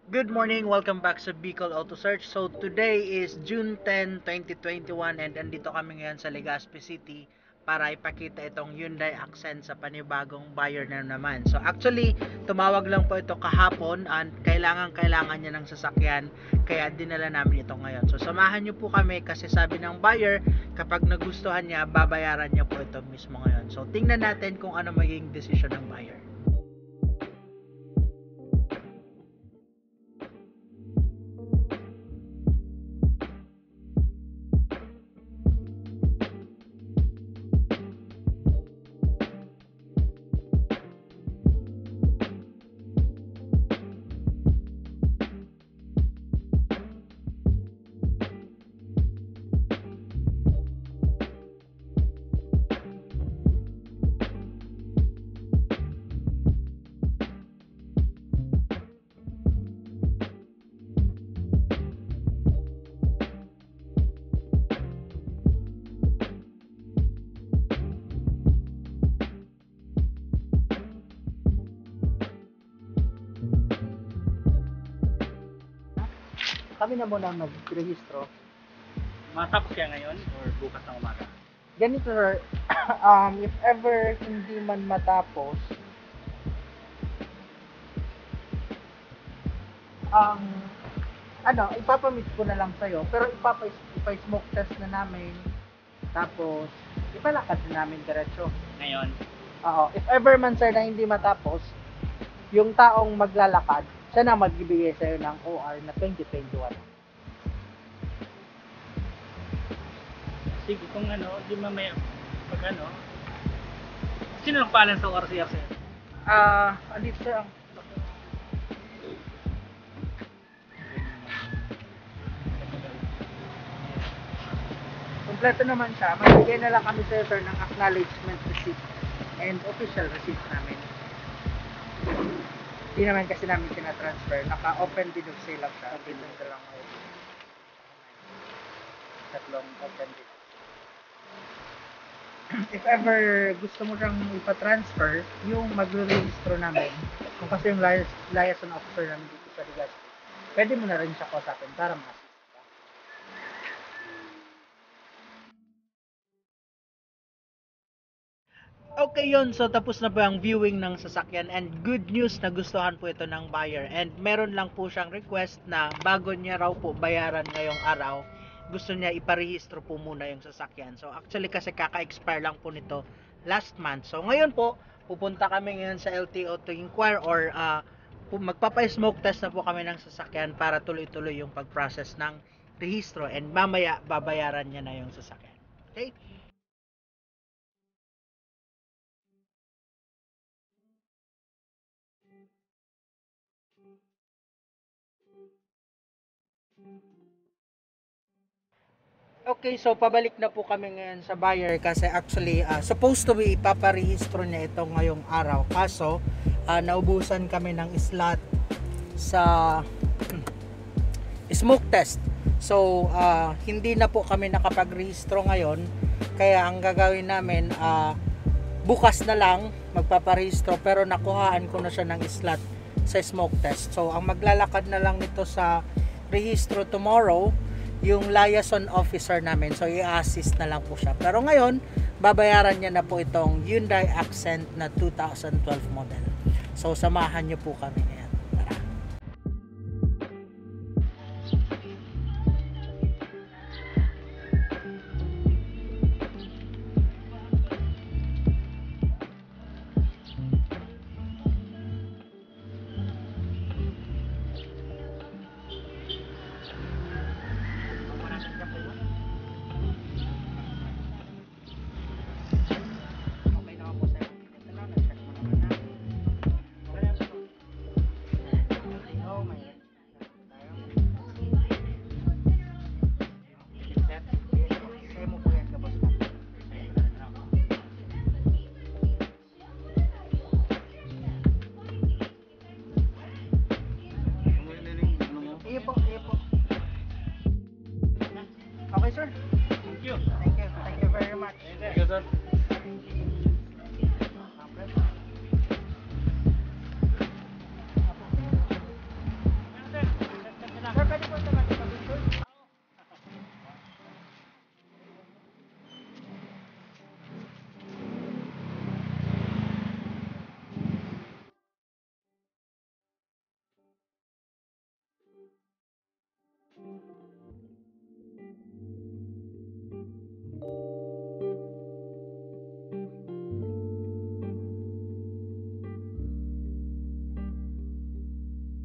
Good morning, welcome back sa Bicol Auto Search. So today is June 10, 2021 and andito kami ngayon sa Legazpi City para ipakita itong Hyundai Accent sa panibagong buyer na naman. So actually, tumawag lang po ito kahapon and kailangan niya ng sasakyan kaya dinala namin ito ngayon. So samahan niyo po kami kasi sabi ng buyer kapag nagustuhan niya, babayaran niya po ito mismo ngayon. So tingnan natin kung ano magiging decision ng buyer. Kami na muna mag-rehistro. Matapos kaya ngayon or bukas ng umaga? Ganito sir, if ever hindi man matapos, ang ipapamit ko na lang sa'yo, pero ipa-smoke test na namin, tapos ipalakad na namin diretso. Ngayon? Oo, if ever man sir na hindi matapos, yung taong maglalakad, siya na magbibigay sa'yo ng OR na 2021. Sige, kung di mamaya, pag sino ang palan sa ORCR sir? Andito sir ang kompleto naman siya. Magbigay na lang kami sir ng acknowledgement receipt and official receipt namin. Hindi naman kasi namin tina-transfer. Naka-open din of sale lang siya. Dito na lang ako. Tatlong open din. If ever gusto mo siyang ipa-transfer, yung magre-registro namin, kung kasi yung liaison officer namin dito sa Legazpi, pwede mo na rin siya kausapin para ma-assist ka. Okay yun, so tapos na po ang viewing ng sasakyan and good news na gustuhan po ito ng buyer and meron lang po siyang request na bago niya raw po bayaran ngayong araw, gusto niya iparehistro po muna yung sasakyan. So actually kasi kaka-expire lang po nito last month. So ngayon po, pupunta kami ngayon sa LTO to inquire or magpapa-smoke test na po kami ng sasakyan para tuloy-tuloy yung pag-process ng rehistro and mamaya babayaran niya na yung sasakyan. Okay? Okay, so pabalik na po kami ngayon sa buyer kasi actually supposed to be ipaparehistro niya ito ngayong araw. Kaso naubusan kami ng slot sa smoke test. So hindi na po kami nakapagrehistro ngayon. Kaya ang gagawin namin bukas na lang magpaparehistro pero nakuhaan ko na siya ng slot sa smoke test. So ang maglalakad na lang nito sa rehistro tomorrow yung liaison officer namin. So i-assist na lang po siya. Pero ngayon, babayaran niya na po itong Hyundai Accent na 2012 model. So samahan niyo po kami ngayon. Tara. Okay naman po sa'yo. Ito na, nag-check mo naman na. Wala po. Oh, may tayo. Set. Sa'yo mo po yan, kapos na. Iyo po, iyo po. Okay, sir. Thank you. Thank you. Thank you very much. Thank you, sir.